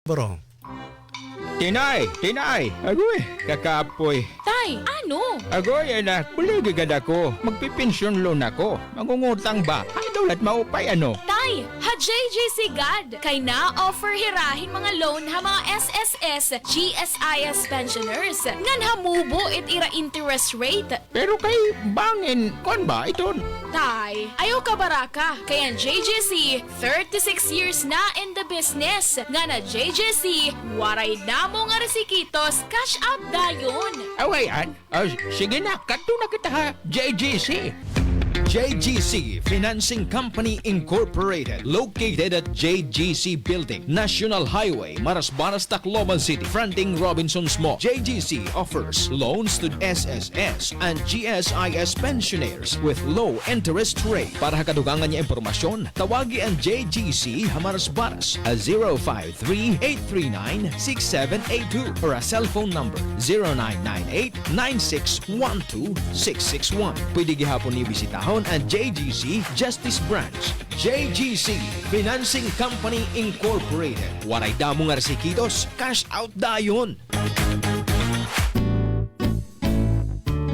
Bro. Tinay! Agoy, kakapoy. Tay, ano? Agoy, anak, buligagad ako. Magpipensyon loan ako. Mangungutang ba? Ay, daulat maupay ano? Tay, ha JJC God. Kay na offer hirahin mga loan ha mga SSS, GSIS pensioners. Ngan hamubo it ira interest rate. Pero kay bangin, kon ba ito? Tay, ayaw ka baraka. Kaya ang JJC, 36 years na in the business. Nga na JJC, waray na mo nga resikitos, cash out dayon. Awayan? Sige na, kato na kita ha, JGC. JGC Financing Company Incorporated, located at JGC Building, National Highway, Marasbaras, Tacloban City, fronting Robinson's Mall. JGC offers loans to SSS and GSIS pensioners with low interest rate. Para kadugangan niya impormasyon, tawagi ang JGC Marasbaras at 053-839-6782 or a cellphone number 0998-9612-661. Pwede gihapon ni bisitahon ang JGC Justice Branch. JGC Financing Company Incorporated. Waray damo nga resikitos, cash out dayon.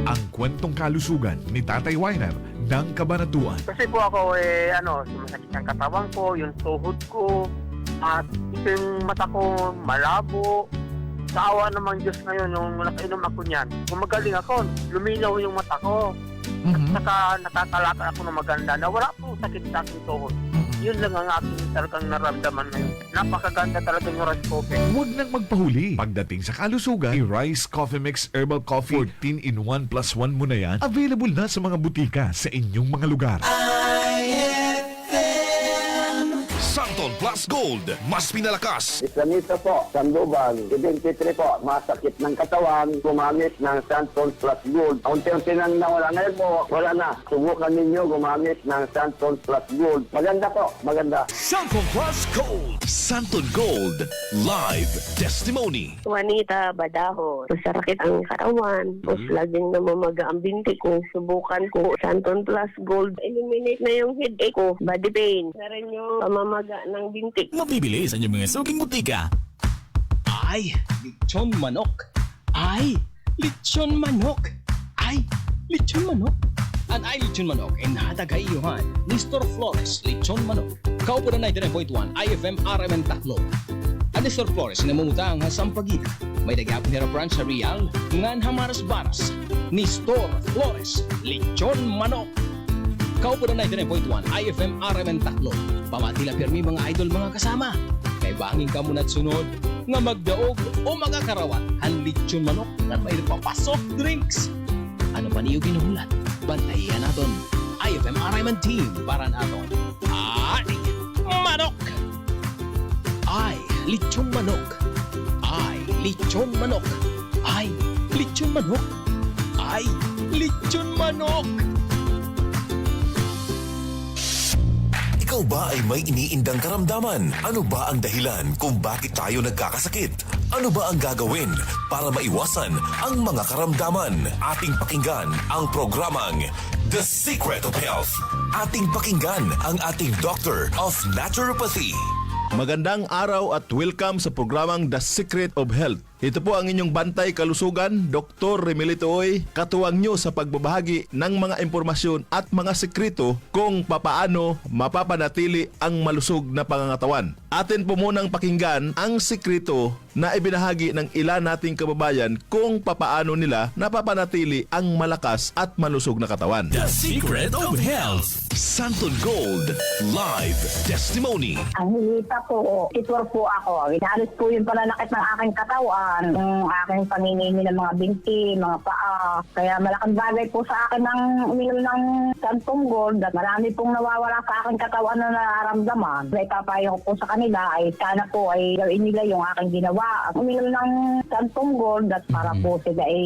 Ang kwentong kalusugan ni Tatay Weiner ng Cabanatuan. Kasi po ako sumasakit ang katawan ko, yung tuhod ko, at yung mata ko malabo. Sa awa naman Diyos ngayon, nung nakainom ako niyan, gumagaling ako, luminaw yung mata ko. Saka nakakalakad ako ng maganda na wala pong sakit sa aking tuhod. Yun lang ang aking talagang naramdaman ngayon. Napakaganda talaga yung rice coffee. Huwag nang magpahuli. Pagdating sa kalusugan, i-Rice Coffee Mix Herbal Coffee 14-in-1 plus 1 mo na yan. Available na sa mga butika sa inyong mga lugar. Santon Plus Gold, mas pinalakas. Islamita po, Sandoval, 73 po, masakit ng katawan, gumamit ng Santon Plus Gold. Unti-unti nang nawala. Ngayon po, wala na. Subukan ninyo gumamit ng Santon Plus Gold. Maganda po, maganda. Santon Plus Gold. Santon Gold. Live Testimony. Juanita Badaho. Masakit ang katawan. Tapos laging namamaga ang binti ko. Subukan ko Santon Plus Gold. Eliminate na yung headache ko. Body pain. Na rin yung pamamaga ng binti. Mabibili sa inyong mga suking butika. Ay, lechon manok. Ay, lechon manok. Ay, lechon manok. Ang ay lechon manok ay nahatag iyohan ni Store Flores Lechon Manok. Kaupo na 99.1 IFM RMN Tacloban. Ang Store Flores na mamutang sa Sampaguita. May nagyapon nila branch sa Real, ngan Hamaras Baras. Ni Store Flores Lechon Manok. Kaupo na 99.1 IFM RMN Tacloban. Pamatila pirmi mga idol mga kasama. Kay banging ka muna sunod nga magdaog o magakarawat ang lechon manok na may papasok drinks. Ano pa niyo ginuhulat? Bantayan naton IFM RMN team para naton. Ay, manok! Ay, lechon manok! Ay, lechon manok! Ay, lechon manok! Ay, lechon manok! Ikaw ba ay may iniindang karamdaman? Ano ba ang dahilan kung bakit tayo nagkakasakit? Ano ba ang gagawin para maiwasan ang mga karamdaman? Ating pakinggan ang programang The Secret of Health. Ating pakinggan ang ating Doctor of Naturopathy. Magandang araw at welcome sa programang The Secret of Health. Ito po ang inyong bantay kalusugan, Dr. Remilito Oy, katuwang nyo sa pagbabahagi ng mga impormasyon at mga sekreto kung papaano mapapanatili ang malusog na pangangatawan. Atin po munang pakinggan ang sekreto na ibinahagi ng ilan nating kababayan kung papaano nila napapanatili ang malakas at malusog na katawan. The Secret of Health. Santon Gold Live Testimony. Ang hinita po, titwar po ako. Inalis po yung pananakit ng aking katawan, ng aking paninimi ng mga binti, mga paa. Kaya malaking bagay po sa akin ng uminom ng Santon Gold at marami pong nawawala sa aking katawan na nararamdaman. Kaya ipapayo ko po sa kanila ay sana po ay gawin nila yung aking ginawa. Uminom ng Santon Gold at para po sila ay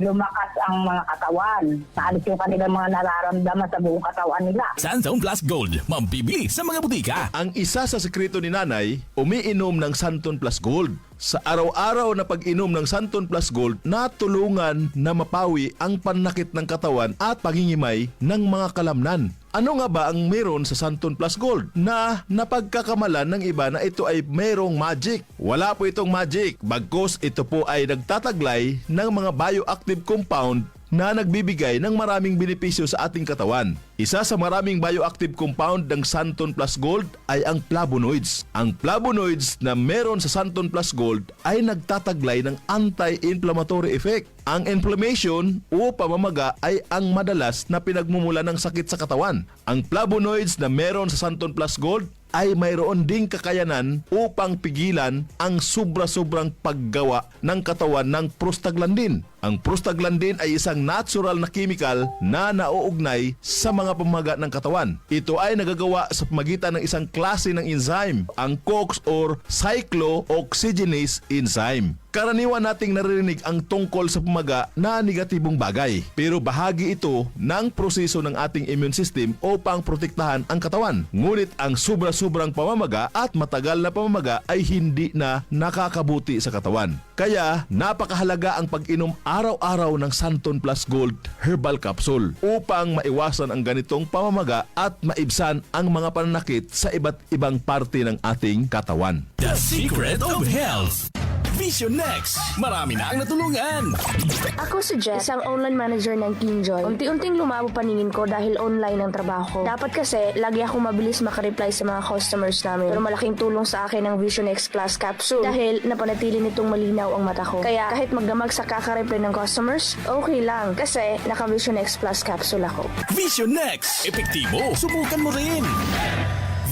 lumakas ang mga katawan. Naalis yung kanilang mga nararamdaman sa buong katawan nila. Santon Plus Gold, mabibili sa mga butika. Ang isa sa sekreto ni Nanay, umiinom ng Santon Plus Gold. Sa araw-araw na pag-inom ng Santon Plus Gold, natulungan na mapawi ang pananakit ng katawan at pangingimay ng mga kalamnan. Ano nga ba ang meron sa Santon Plus Gold na napagkakamalan ng iba na ito ay merong magic? Wala po itong magic, bagkus ito po ay nagtataglay ng mga bioactive compound na nagbibigay ng maraming benepisyo sa ating katawan. Isa sa maraming bioactive compound ng Santon Plus Gold ay ang flavonoids. Ang flavonoids na meron sa Santon Plus Gold ay nagtataglay ng anti-inflammatory effect. Ang inflammation o pamamaga ay ang madalas na pinagmumula ng sakit sa katawan. Ang flavonoids na meron sa Santon Plus Gold ay mayroon ding kakayanan upang pigilan ang sobra-sobrang paggawa ng katawan ng prostaglandin. Ang prostaglandin ay isang natural na chemical na nauugnay sa mga pamamaga ng katawan. Ito ay nagagawa sa pamagitan ng isang klase ng enzyme, ang COX or cyclooxygenase enzyme. Karaniwan nating naririnig ang tungkol sa pamaga na negatibong bagay, pero bahagi ito ng proseso ng ating immune system upang protektahan ang katawan. Ngunit ang sobra-sobrang pamamaga at matagal na pamamaga ay hindi na nakakabuti sa katawan. Kaya napakahalaga ang pag-inom araw-araw ng Santon Plus Gold Herbal Capsule upang maiwasan ang ganitong pamamaga at maibsan ang mga pananakit sa iba't ibang parte ng ating katawan. The Secret of Health. Vision Next. Marami na ang natulungan. Ako si Jess, isang online manager ng Kingjoy. Unti-unting lumabo paningin ko dahil online ang trabaho ko. Dapat kasi, lagi akong mabilis makareply sa mga customers namin. Pero malaking tulong sa akin ang Vision X Plus Capsule dahil napanatili nitong malinaw ang mata ko. Kaya kahit magdamag sa kakareply ng customers, okay lang kasi naka Vision X Plus Capsule ako. Vision Next. Epektibo. Subukan mo rin.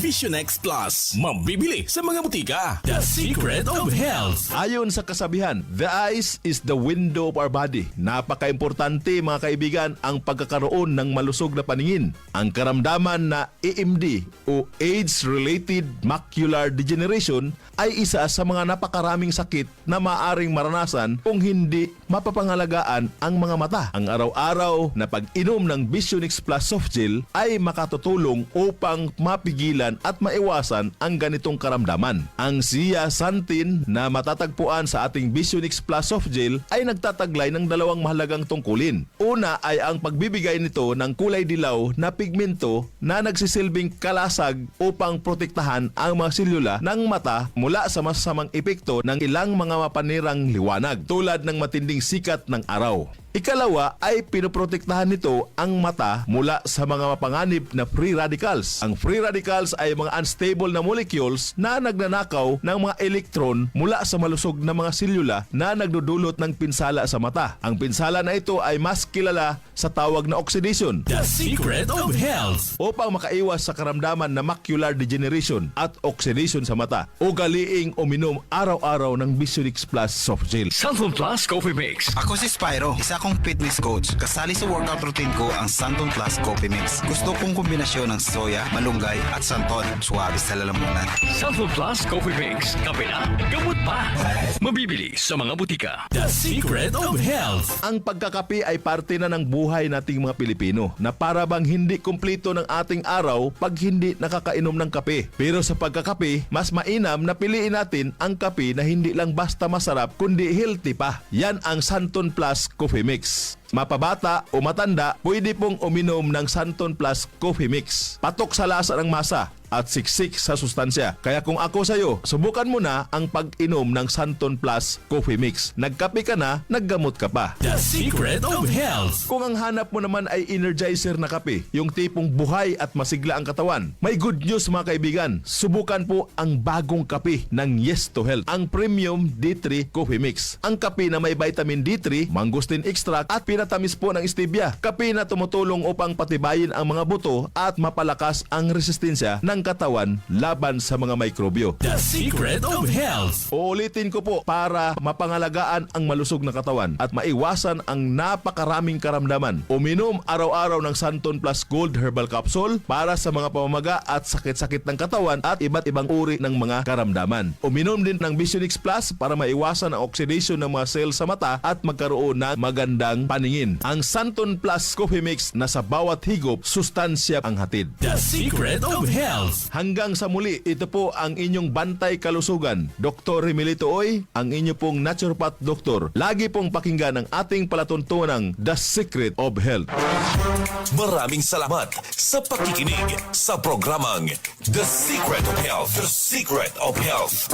Vision X Plus. Mabibili sa mga butika. The Secret of Health. Ayon sa kasabihan, the eyes is the window of our body. Napaka-importante mga kaibigan ang pagkakaroon ng malusog na paningin. Ang karamdaman na AMD o Age-Related Macular Degeneration ay isa sa mga napakaraming sakit na maaring maranasan kung hindi mapapangalagaan ang mga mata. Ang araw-araw na pag-inom ng Vision X Plus Soft Gel ay makatutulong upang mapigilan at maiwasan ang ganitong karamdaman. Ang zeaxanthin na matatagpuan sa ating Vision X Plus Soft Gel ay nagtataglay ng dalawang mahalagang tungkulin. Una ay ang pagbibigay nito ng kulay dilaw na pigmento na nagsisilbing kalasag upang protektahan ang mga selula ng mata mula sa masasamang epekto ng ilang mga mapanirang liwanag tulad ng matinding sikat ng araw. Ikalawa ay pinoprotektahan nito ang mata mula sa mga mapanganib na free radicals. Ang free radicals ay mga unstable na molecules na nagnanakaw ng mga elektron mula sa malusog na mga selula na nagdudulot ng pinsala sa mata. Ang pinsala na ito ay mas kilala sa tawag na oxidation. The Secret of Health. Upang makaiwas sa karamdaman na macular degeneration at oxidation sa mata, ugaliing uminom araw-araw ng Vision X Plus Soft Gel. Santon Plus Coffee Mix. Ako si Spyro, isa akong fitness coach. Kasali sa workout routine ko ang Santon Plus Coffee Mix. Gusto kong kombinasyon ng soya, malunggay at santon. Suwabe sa lalamunan. Santon Plus Coffee Mix. Kape na, gamot pa. Mabibili sa mga butika. The Secret of Health. Ang pagkakape ay parte na ng buhay nating mga Pilipino na para bang hindi kumpleto ng ating araw pag hindi nakakainom ng kape. Pero sa pagkakape, mas mainam na piliin natin ang kape na hindi lang basta masarap kundi healthy pa. Yan ang Santon Plus Coffee Mix. Mapabata o matanda, pwede pong uminom ng Santon Plus Coffee Mix. Patok sa lasa ng masa at siksik sa sustansya. Kaya kung ako sa'yo, subukan mo na ang pag-inom ng Santon Plus Coffee Mix. Nagkape ka na, naggamot ka pa. The Secret of Health. Kung ang hanap mo naman ay energizer na kape, yung tipong buhay at masigla ang katawan, may good news mga kaibigan. Subukan po ang bagong kape ng Yes to Health, ang Premium D3 Coffee Mix. Ang kape na may vitamin D3, mangosteen extract at pinatamis po ng stevia. Kape na tumutulong upang patibayin ang mga buto at mapalakas ang resistensya ng katawan laban sa mga mikrobyo. The Secret of Health. Uulitin ko po para mapangalagaan ang malusog na katawan at maiwasan ang napakaraming karamdaman. Uminom araw-araw ng Santon Plus Gold Herbal Capsule para sa mga pamamaga at sakit-sakit ng katawan at iba't ibang uri ng mga karamdaman. Uminom din ng Vision X Plus para maiwasan ang oxidation ng mga cells sa mata at magkaroon ng magandang paningin. Ang Santon Plus Coffee Mix na sa bawat higop, sustansya ang hatid. The Secret of Health. Health. Hanggang sa muli, ito po ang inyong bantay kalusugan. Dr. Remilito Oy, ang inyo pong naturopath doktor. Lagi pong pakinggan ang ating palatuntunang The Secret of Health. Maraming salamat sa pakikinig sa programang The Secret of Health. The Secret of Health.